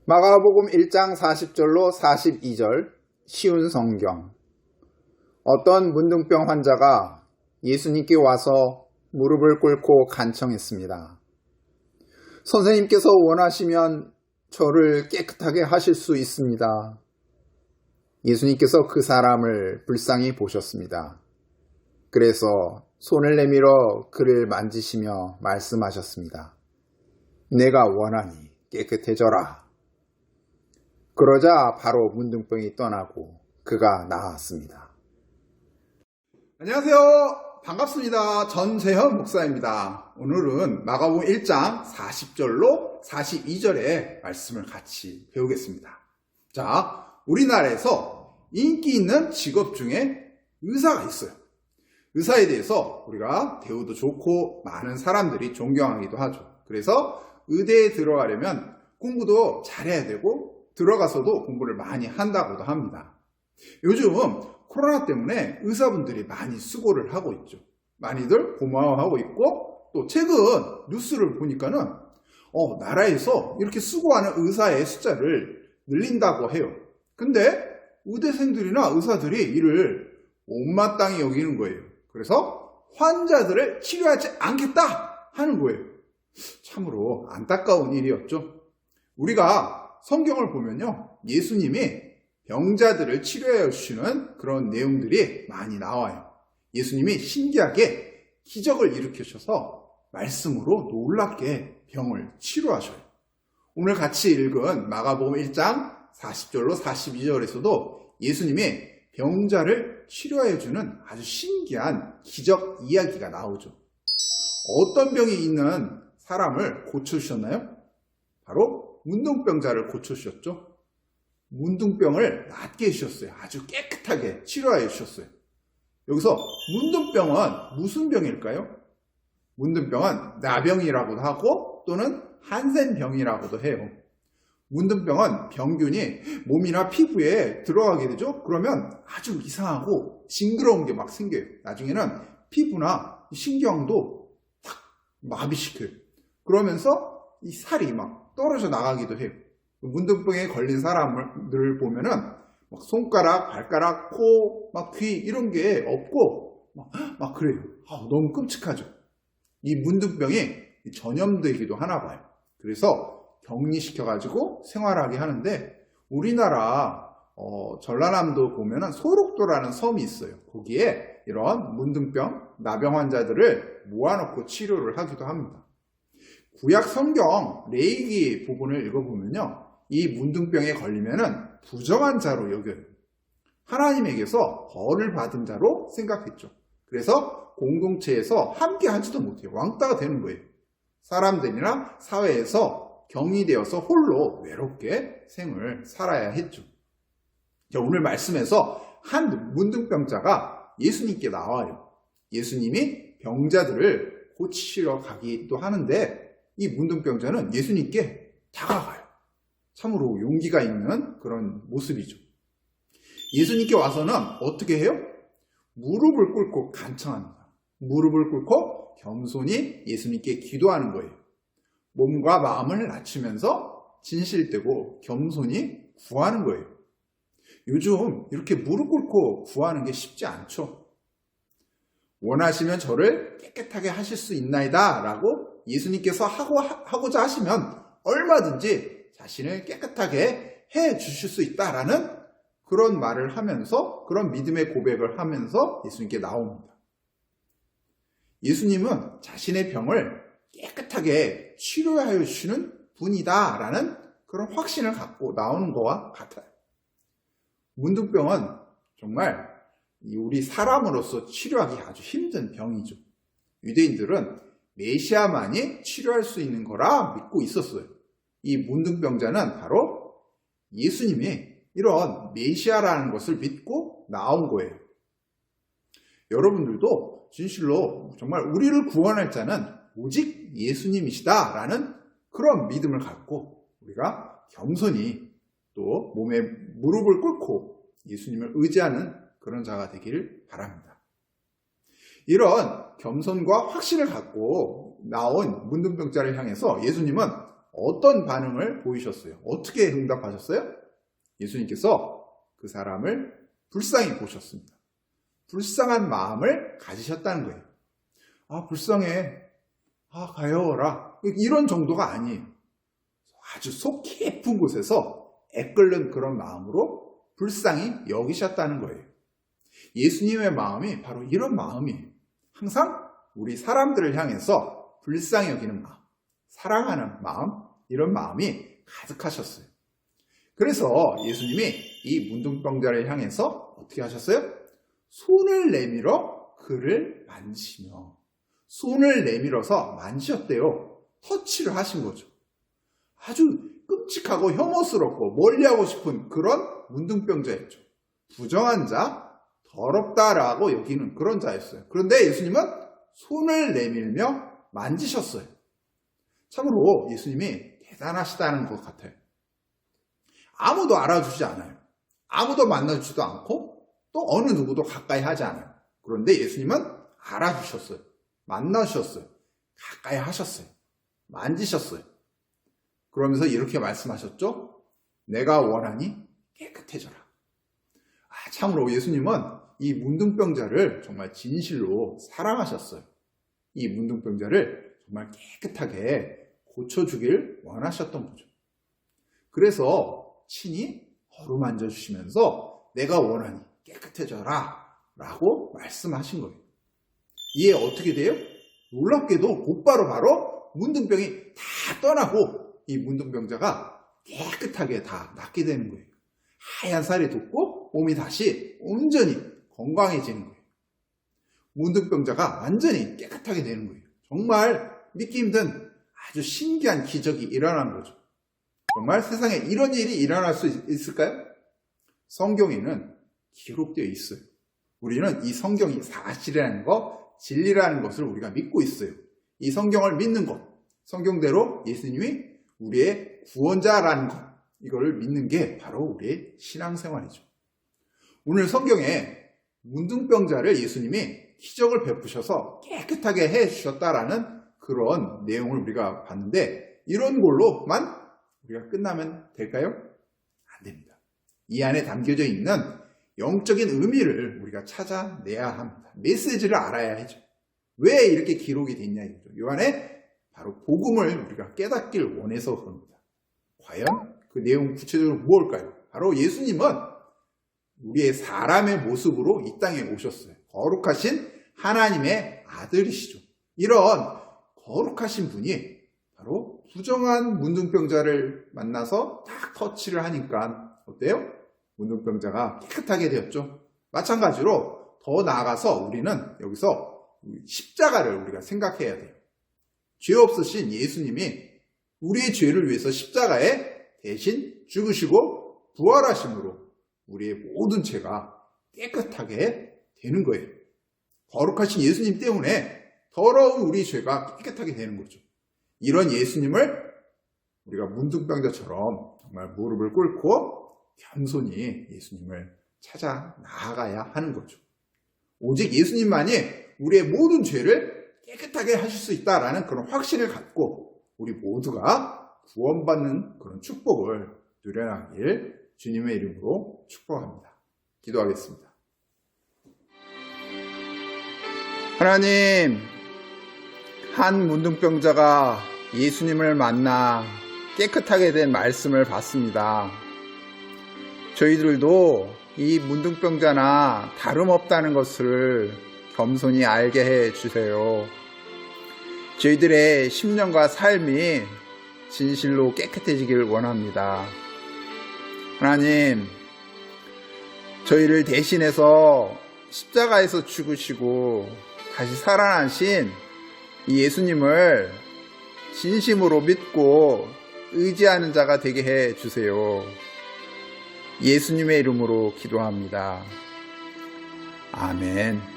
마가복음 1장 40절로 42절 쉬운 성경. 어떤 문둥병 환자가 예수님께 와서 무릎을 꿇고 간청했습니다. 선생님께서 원하시면 저를 깨끗하게 하실 수 있습니다. 예수님께서 그 사람을 불쌍히 보셨습니다. 그래서 손을 내밀어 그를 만지시며 말씀하셨습니다. 내가 원하니 깨끗해져라. 그러자 바로 문둥병이 떠나고 그가 나았습니다. 안녕하세요. 반갑습니다. 전재현 목사입니다. 오늘은 마가복음 1장 40절로 42절의 말씀을 같이 배우겠습니다. 자, 우리나라에서 인기 있는 직업 중에 의사가 있어요. 의사에 대해서 우리가 대우도 좋고 많은 사람들이 존경하기도 하죠. 그래서 의대에 들어가려면 공부도 잘해야 되고 들어가서도 공부를 많이 한다고도 합니다. 요즘 코로나 때문에 의사분들이 많이 수고를 하고 있죠. 많이들 고마워하고 있고, 또 최근 뉴스를 보니까는 나라에서 이렇게 수고하는 의사의 숫자를 늘린다고 해요. 근데 의대생들이나 의사들이 이를 못마땅히 여기는 거예요. 그래서 환자들을 치료하지 않겠다 하는 거예요. 참으로 안타까운 일이었죠. 우리가 성경을 보면요, 예수님이 병자들을 치료해 주시는 그런 내용들이 많이 나와요. 예수님이 신기하게 기적을 일으키셔서 말씀으로 놀랍게 병을 치료하셔요. 오늘 같이 읽은 마가복음 1장 40절로 42절에서도 예수님이 병자를 치료해 주는 아주 신기한 기적 이야기가 나오죠. 어떤 병이 있는 사람을 고쳐주셨나요? 바로 문둥병자를 고쳐주셨죠. 문둥병을 낫게 해주셨어요. 아주 깨끗하게 치료해 주셨어요. 여기서 문둥병은 무슨 병일까요? 문둥병은 나병이라고도 하고 또는 한센병이라고도 해요. 문둥병은 병균이 몸이나 피부에 들어가게 되죠. 그러면 아주 이상하고 징그러운 게 막 생겨요. 나중에는 피부나 신경도 탁 마비시켜요. 그러면서 이 살이 막 떨어져 나가기도 해요. 문둥병에 걸린 사람들 보면은 막 손가락, 발가락, 코, 막 귀 이런 게 없고 막 그래요. 너무 끔찍하죠. 이 문둥병이 전염되기도 하나 봐요. 그래서 격리시켜가지고 생활하게 하는데, 우리나라 전라남도 보면은 소록도라는 섬이 있어요. 거기에 이런 문둥병, 나병 환자들을 모아놓고 치료를 하기도 합니다. 구약 성경 레위기 부분을 읽어보면요, 이 문둥병에 걸리면은 부정한 자로 여겨요. 하나님에게서 벌을 받은 자로 생각했죠. 그래서 공동체에서 함께 하지도 못해요. 왕따가 되는 거예요. 사람들이나 사회에서 격리되어서 홀로 외롭게 생을 살아야 했죠. 오늘 말씀에서 한 문둥병자가 예수님께 나와요. 예수님이 병자들을 고치러 가기도 하는데, 이 문둥병자는 예수님께 다가가요. 참으로 용기가 있는 그런 모습이죠. 예수님께 와서는 어떻게 해요? 무릎을 꿇고 간청합니다. 무릎을 꿇고 겸손히 예수님께 기도하는 거예요. 몸과 마음을 낮추면서 진실되고 겸손히 구하는 거예요. 요즘 이렇게 무릎 꿇고 구하는 게 쉽지 않죠. 원하시면 저를 깨끗하게 하실 수 있나이다 라고 예수님께서 하고자 하시면 얼마든지 자신을 깨끗하게 해 주실 수 있다라는 그런 말을 하면서, 그런 믿음의 고백을 하면서 예수님께 나옵니다. 예수님은 자신의 병을 깨끗하게 치료하여 주시는 분이다라는 그런 확신을 갖고 나오는 것과 같아요. 문둥병은 정말 우리 사람으로서 치료하기 아주 힘든 병이죠. 유대인들은 메시아만이 치료할 수 있는 거라 믿고 있었어요. 이 문둥병자는 바로 예수님이 이런 메시아라는 것을 믿고 나온 거예요. 여러분들도 진실로 정말 우리를 구원할 자는 오직 예수님이시다라는 그런 믿음을 갖고 우리가 겸손히 또 몸에 무릎을 꿇고 예수님을 의지하는 그런 자가 되기를 바랍니다. 이런 겸손과 확신을 갖고 나온 문둥병자를 향해서 예수님은 어떤 반응을 보이셨어요? 어떻게 응답하셨어요? 예수님께서 그 사람을 불쌍히 보셨습니다. 불쌍한 마음을 가지셨다는 거예요. 아, 불쌍해. 아, 가여워라. 이런 정도가 아니에요. 아주 속 깊은 곳에서 애끓는 그런 마음으로 불쌍히 여기셨다는 거예요. 예수님의 마음이 바로 이런 마음이에요. 항상 우리 사람들을 향해서 불쌍히 여기는 마음, 사랑하는 마음, 이런 마음이 가득하셨어요. 그래서 예수님이 이 문둥병자를 향해서 어떻게 하셨어요? 손을 내밀어 그를 만지시며, 손을 내밀어서 만지셨대요. 터치를 하신 거죠. 아주 끔찍하고 혐오스럽고 멀리하고 싶은 그런 문둥병자였죠. 부정한 자, 더럽다라고 여기는 그런 자였어요. 그런데 예수님은 손을 내밀며 만지셨어요. 참으로 예수님이 대단하시다는 것 같아요. 아무도 알아주지 않아요. 아무도 만나주지도 않고 또 어느 누구도 가까이 하지 않아요. 그런데 예수님은 알아주셨어요. 만나주셨어요. 가까이 하셨어요. 만지셨어요. 그러면서 이렇게 말씀하셨죠. 내가 원하니 깨끗해져라. 참으로 예수님은 이 문둥병자를 정말 진실로 사랑하셨어요. 이 문둥병자를 정말 깨끗하게 고쳐주길 원하셨던 거죠. 그래서 친히 어루만져 주시면서 내가 원하니 깨끗해져라 라고 말씀하신 거예요. 이에 어떻게 돼요? 놀랍게도 곧바로 바로 문둥병이 다 떠나고 이 문둥병자가 깨끗하게 다 낫게 되는 거예요. 하얀 살이 돋고 몸이 다시 온전히 건강해지는 거예요. 문둥병자가 완전히 깨끗하게 되는 거예요. 정말 믿기 힘든 아주 신기한 기적이 일어난 거죠. 정말 세상에 이런 일이 일어날 수 있을까요? 성경에는 기록되어 있어요. 우리는 이 성경이 사실이라는 것, 진리라는 것을 우리가 믿고 있어요. 이 성경을 믿는 것, 성경대로 예수님이 우리의 구원자라는 것, 이거를 믿는 게 바로 우리의 신앙생활이죠. 오늘 성경에 문둥병자를 예수님이 기적을 베푸셔서 깨끗하게 해주셨다라는 그런 내용을 우리가 봤는데, 이런 걸로만 우리가 끝나면 될까요? 안 됩니다. 이 안에 담겨져 있는 영적인 의미를 우리가 찾아내야 합니다. 메시지를 알아야 하죠. 왜 이렇게 기록이 됐냐 이거죠. 이 안에 바로 복음을 우리가 깨닫길 원해서 그럽니다. 과연 그 내용 구체적으로 무엇일까요? 바로 예수님은 우리의 사람의 모습으로 이 땅에 오셨어요. 거룩하신 하나님의 아들이시죠. 이런 거룩하신 분이 바로 부정한 문둥병자를 만나서 딱 터치를 하니까 어때요? 문둥병자가 깨끗하게 되었죠. 마찬가지로 더 나아가서 우리는 여기서 십자가를 우리가 생각해야 돼요. 죄 없으신 예수님이 우리의 죄를 위해서 십자가에 대신 죽으시고 부활하심으로 우리의 모든 죄가 깨끗하게 되는 거예요. 거룩하신 예수님 때문에 더러운 우리 죄가 깨끗하게 되는 거죠. 이런 예수님을 우리가 문둥병자처럼 정말 무릎을 꿇고 겸손히 예수님을 찾아 나아가야 하는 거죠. 오직 예수님만이 우리의 모든 죄를 깨끗하게 하실 수 있다라는 그런 확신을 갖고 우리 모두가 구원받는 그런 축복을 누려나길 주님의 이름으로 축복합니다. 기도하겠습니다. 하나님, 한 문둥병자가 예수님을 만나 깨끗하게 된 말씀을 받습니다. 저희들도 이 문둥병자나 다름없다는 것을 겸손히 알게 해 주세요. 저희들의 심령과 삶이 진실로 깨끗해지길 원합니다. 하나님, 저희를 대신해서 십자가에서 죽으시고 다시 살아나신 이 예수님을 진심으로 믿고 의지하는 자가 되게 해 주세요. 예수님의 이름으로 기도합니다. 아멘.